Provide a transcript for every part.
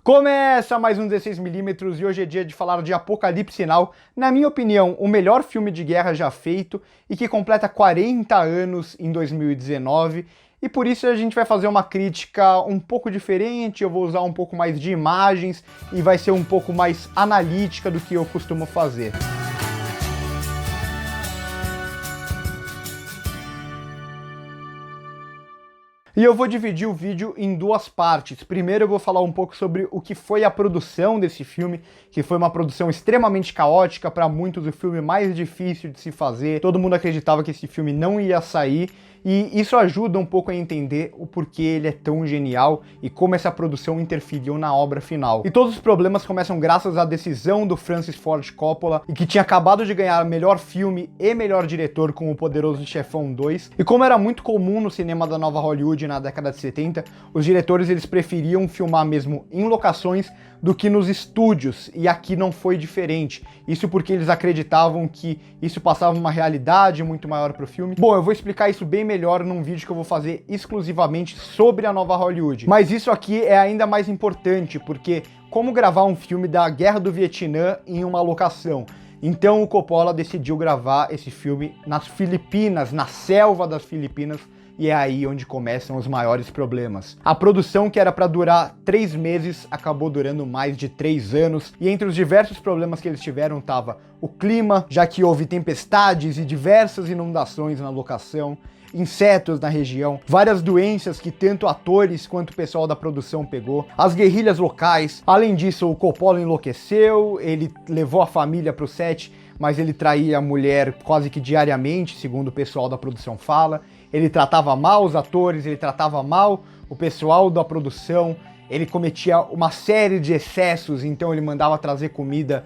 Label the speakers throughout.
Speaker 1: Começa mais um 16mm e hoje é dia de falar de Apocalipse Now, na minha opinião, o melhor filme de guerra já feito e que completa 40 anos em 2019. E por isso a gente vai fazer uma crítica um pouco diferente, eu vou usar um pouco mais de imagens e vai ser um pouco mais analítica do que eu costumo fazer. E eu vou dividir o vídeo em duas partes. Primeiro eu vou falar um pouco sobre o que foi a produção desse filme, que foi uma produção extremamente caótica, para muitos o filme mais difícil de se fazer. Todo mundo acreditava que esse filme não ia sair, e isso ajuda um pouco a entender o porquê ele é tão genial e como essa produção interferiu na obra final. E todos os problemas começam graças à decisão do Francis Ford Coppola, e que tinha acabado de ganhar melhor filme e melhor diretor com O Poderoso Chefão 2. E como era muito comum no cinema da nova Hollywood na década de 70, os diretores eles preferiam filmar mesmo em locações do que nos estúdios, e aqui não foi diferente. Isso porque eles acreditavam que isso passava uma realidade muito maior para o filme. Bom, eu vou explicar isso bem melhor num vídeo que eu vou fazer exclusivamente sobre a nova Hollywood. Mas isso aqui é ainda mais importante, porque como gravar um filme da Guerra do Vietnã em uma locação? Então o Coppola decidiu gravar esse filme nas Filipinas, na selva das Filipinas, e é aí onde começam os maiores problemas. A produção, que era para durar 3 meses, acabou durando mais de 3 anos, e entre os diversos problemas que eles tiveram estava o clima, já que houve tempestades e diversas inundações na locação, insetos na região, várias doenças que tanto atores quanto o pessoal da produção pegou, as guerrilhas locais. Além disso, o Coppola enlouqueceu, ele levou a família para o set, mas ele traía a mulher quase que diariamente, segundo o pessoal da produção fala. Ele tratava mal os atores, ele tratava mal o pessoal da produção, ele cometia uma série de excessos, então ele mandava trazer comida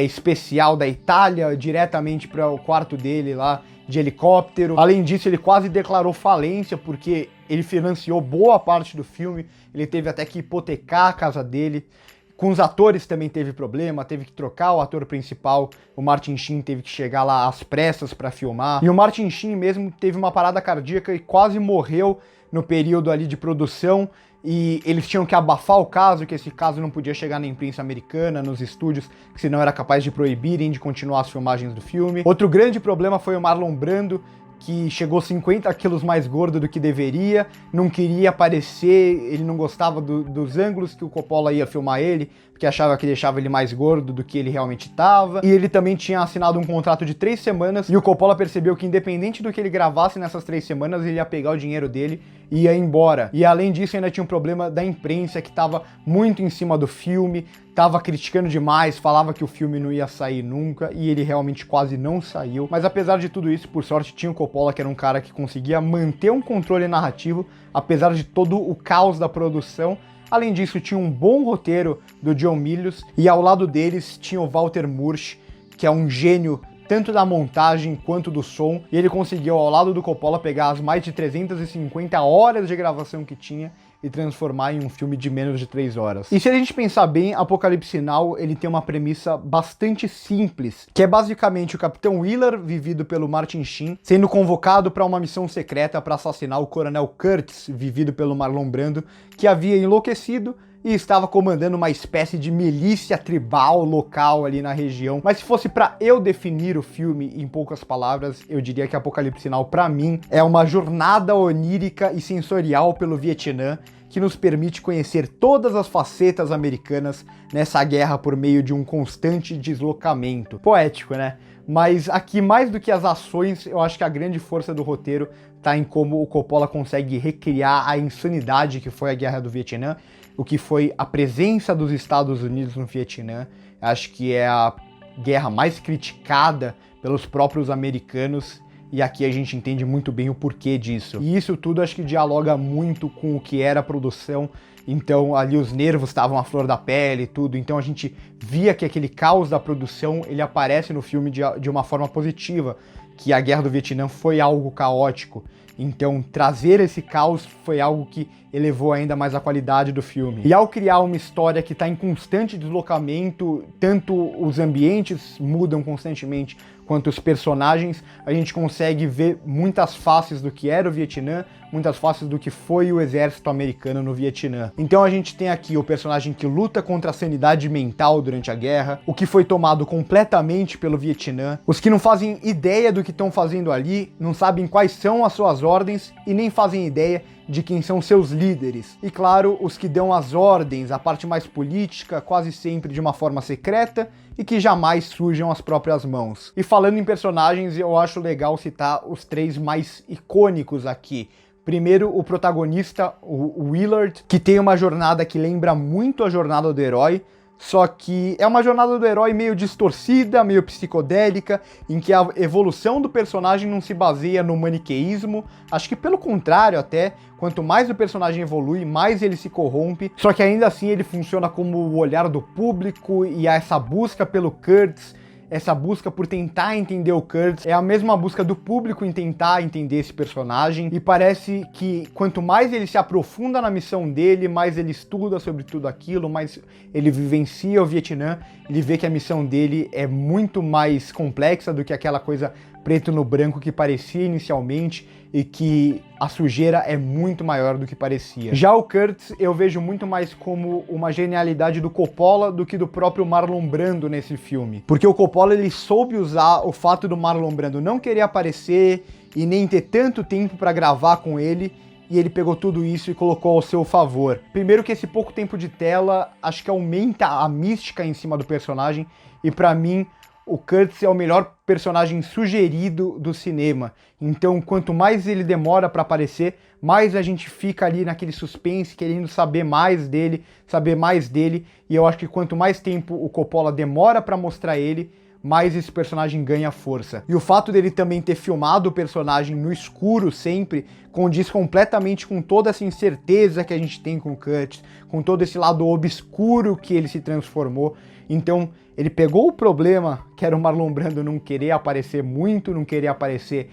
Speaker 1: especial da Itália diretamente para o quarto dele lá, de helicóptero. Além disso, ele quase declarou falência porque ele financiou boa parte do filme, ele teve até que hipotecar a casa dele. Com os atores também teve problema, teve que trocar o ator principal, o Martin Sheen teve que chegar lá às pressas para filmar. E o Martin Sheen mesmo teve uma parada cardíaca e quase morreu no período ali de produção, e eles tinham que abafar o caso, que esse caso não podia chegar na imprensa americana, nos estúdios, que senão era capaz de proibirem de continuar as filmagens do filme. Outro grande problema foi o Marlon Brando, que chegou 50 quilos mais gordo do que deveria, não queria aparecer, ele não gostava dos ângulos que o Coppola ia filmar ele, porque achava que deixava ele mais gordo do que ele realmente estava. E ele também tinha assinado um contrato de 3 semanas, e o Coppola percebeu que independente do que ele gravasse nessas 3 semanas, ele ia pegar o dinheiro dele e ia embora. E além disso, ainda tinha um problema da imprensa, que estava muito em cima do filme, tava criticando demais, falava que o filme não ia sair nunca, e ele realmente quase não saiu. Mas apesar de tudo isso, por sorte, tinha o Coppola, que era um cara que conseguia manter um controle narrativo, apesar de todo o caos da produção. Além disso, tinha um bom roteiro do John Milius, e ao lado deles tinha o Walter Murch, que é um gênio tanto da montagem quanto do som, e ele conseguiu, ao lado do Coppola, pegar as mais de 350 horas de gravação que tinha e transformar em um filme de menos de 3 horas. E se a gente pensar bem, Apocalipse Now, ele tem uma premissa bastante simples, que é basicamente o Capitão Wheeler, vivido pelo Martin Sheen, sendo convocado para uma missão secreta para assassinar o Coronel Kurtz, vivido pelo Marlon Brando, que havia enlouquecido e estava comandando uma espécie de milícia tribal local ali na região. Mas se fosse para eu definir o filme em poucas palavras, eu diria que Apocalipse Now, para mim, é uma jornada onírica e sensorial pelo Vietnã, que nos permite conhecer todas as facetas americanas nessa guerra por meio de um constante deslocamento. Poético, né? Mas aqui, mais do que as ações, eu acho que a grande força do roteiro tá em como o Coppola consegue recriar a insanidade que foi a Guerra do Vietnã, o que foi a presença dos Estados Unidos no Vietnã. Acho que é a guerra mais criticada pelos próprios americanos, e aqui a gente entende muito bem o porquê disso. E isso tudo acho que dialoga muito com o que era a produção, então ali os nervos estavam à flor da pele e tudo, então a gente via que aquele caos da produção, ele aparece no filme de uma forma positiva, que a Guerra do Vietnã foi algo caótico, Então, trazer esse caos foi algo que elevou ainda mais a qualidade do filme. E ao criar uma história que está em constante deslocamento, tanto os ambientes mudam constantemente, quanto os personagens, a gente consegue ver muitas faces do que era o Vietnã, muitas faces do que foi o exército americano no Vietnã. Então a gente tem aqui o personagem que luta contra a sanidade mental durante a guerra, o que foi tomado completamente pelo Vietnã, os que não fazem ideia do que estão fazendo ali, não sabem quais são as suas ordens e nem fazem ideia de quem são seus líderes. E claro, os que dão as ordens, a parte mais política, quase sempre de uma forma secreta e que jamais sujam as próprias mãos. E falando em personagens, eu acho legal citar os 3 mais icônicos aqui. Primeiro, o protagonista, o Willard, que tem uma jornada que lembra muito a jornada do herói, só que é uma jornada do herói meio distorcida, meio psicodélica, em que a evolução do personagem não se baseia no maniqueísmo. Acho que pelo contrário até, quanto mais o personagem evolui, mais ele se corrompe. Só que ainda assim ele funciona como o olhar do público e essa busca pelo Kurtz, essa busca por tentar entender o Kurtz, é a mesma busca do público em tentar entender esse personagem, e parece que quanto mais ele se aprofunda na missão dele, mais ele estuda sobre tudo aquilo, mais ele vivencia o Vietnã, ele vê que a missão dele é muito mais complexa do que aquela coisa preto no branco que parecia inicialmente, e que a sujeira é muito maior do que parecia. Já o Kurtz eu vejo muito mais como uma genialidade do Coppola do que do próprio Marlon Brando nesse filme. Porque o Coppola ele soube usar o fato do Marlon Brando não querer aparecer e nem ter tanto tempo para gravar com ele, e ele pegou tudo isso e colocou ao seu favor. Primeiro que esse pouco tempo de tela acho que aumenta a mística em cima do personagem, e para mim o Kurtz é o melhor personagem sugerido do cinema. Então, quanto mais ele demora para aparecer, mais a gente fica ali naquele suspense, querendo saber mais dele, e eu acho que quanto mais tempo o Coppola demora para mostrar ele, mais esse personagem ganha força. E o fato dele também ter filmado o personagem no escuro sempre, condiz completamente com toda essa incerteza que a gente tem com o Kurtz, com todo esse lado obscuro que ele se transformou. Então, ele pegou o problema, que era o Marlon Brando não querer aparecer muito, não querer aparecer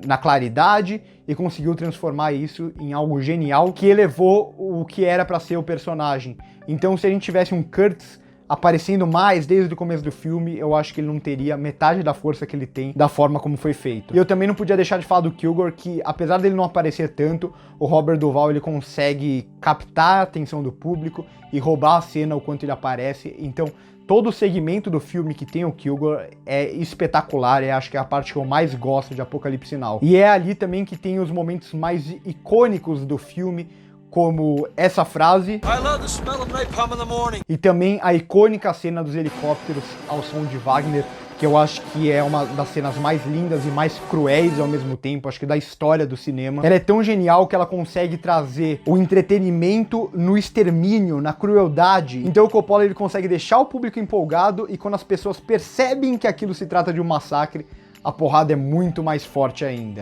Speaker 1: na claridade, e conseguiu transformar isso em algo genial, que elevou o que era para ser o personagem. Então, se a gente tivesse um Kurtz aparecendo mais desde o começo do filme, eu acho que ele não teria metade da força que ele tem da forma como foi feito. E eu também não podia deixar de falar do Kilgore, que apesar dele não aparecer tanto, o Robert Duvall ele consegue captar a atenção do público e roubar a cena o quanto ele aparece. Então todo o segmento do filme que tem o Kilgore é espetacular, acho que é a parte que eu mais gosto de Apocalipse Now. E é ali também que tem os momentos mais icônicos do filme, como essa frase, I love the smell of napalm in the morning. E também a icônica cena dos helicópteros ao som de Wagner, que eu acho que é uma das cenas mais lindas e mais cruéis ao mesmo tempo, acho que da história do cinema. Ela é tão genial que ela consegue trazer o entretenimento no extermínio, na crueldade. Então o Coppola ele consegue deixar o público empolgado, e quando as pessoas percebem que aquilo se trata de um massacre, a porrada é muito mais forte ainda.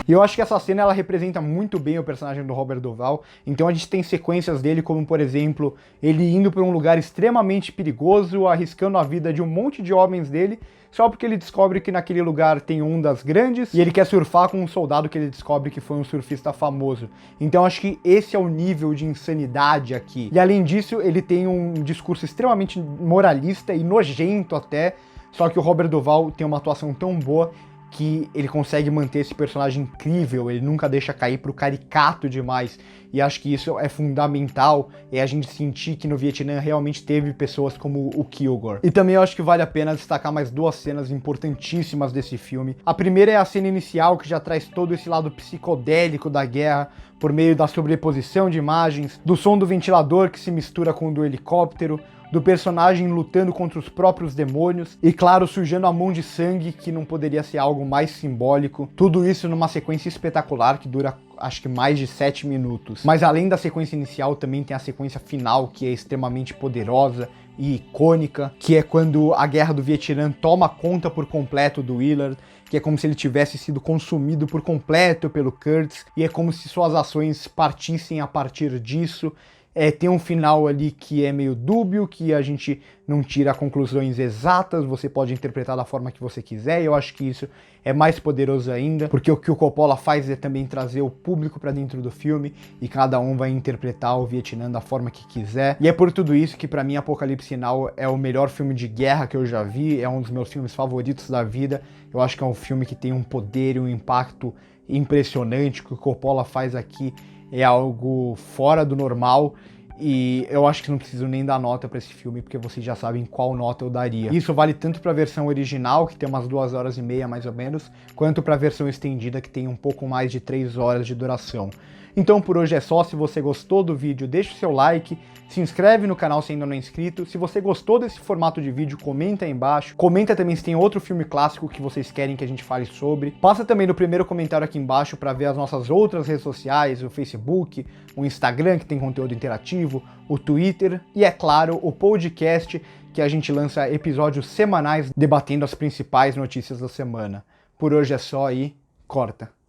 Speaker 1: E eu acho que essa cena ela representa muito bem o personagem do Robert Duvall. Então a gente tem sequências dele, como por exemplo, ele indo para um lugar extremamente perigoso, arriscando a vida de um monte de homens dele, só porque ele descobre que naquele lugar tem ondas grandes e ele quer surfar com um soldado que ele descobre que foi um surfista famoso. Então acho que esse é o nível de insanidade aqui. E além disso, ele tem um discurso extremamente moralista e nojento até, só que o Robert Duvall tem uma atuação tão boa que ele consegue manter esse personagem incrível, ele nunca deixa cair pro caricato demais, e acho que isso é fundamental, é a gente sentir que no Vietnã realmente teve pessoas como o Kilgore. E também eu acho que vale a pena destacar mais 2 cenas importantíssimas desse filme. A primeira é a cena inicial, que já traz todo esse lado psicodélico da guerra, por meio da sobreposição de imagens, do som do ventilador que se mistura com o do helicóptero, do personagem lutando contra os próprios demônios e, claro, sujando a mão de sangue, que não poderia ser algo mais simbólico. Tudo isso numa sequência espetacular que dura, acho que mais de 7 minutos. Mas além da sequência inicial, também tem a sequência final, que é extremamente poderosa e icônica, que é quando a guerra do Vietnã toma conta por completo do Willard, que é como se ele tivesse sido consumido por completo pelo Kurtz, e é como se suas ações partissem a partir disso. tem um final ali que é meio dúbio, que a gente não tira conclusões exatas, você pode interpretar da forma que você quiser, e eu acho que isso é mais poderoso ainda, porque o que o Coppola faz é também trazer o público para dentro do filme, e cada um vai interpretar o Vietnã da forma que quiser. E é por tudo isso que para mim Apocalipse Now é o melhor filme de guerra que eu já vi, é um dos meus filmes favoritos da vida. Eu acho que é um filme que tem um poder e um impacto impressionante. O que o Coppola faz aqui é algo fora do normal, e eu acho que não preciso nem dar nota para esse filme, porque vocês já sabem qual nota eu daria. Isso vale tanto para a versão original, que tem umas 2h30 mais ou menos, quanto para a versão estendida, que tem um pouco mais de 3 horas de duração. Então por hoje é só. Se você gostou do vídeo, deixa o seu like, se inscreve no canal se ainda não é inscrito. Se você gostou desse formato de vídeo, comenta aí embaixo. Comenta também se tem outro filme clássico que vocês querem que a gente fale sobre. Passa também no primeiro comentário aqui embaixo para ver as nossas outras redes sociais, o Facebook, o Instagram, que tem conteúdo interativo, o Twitter e, é claro, o podcast, que a gente lança episódios semanais debatendo as principais notícias da semana. Por hoje é só e corta!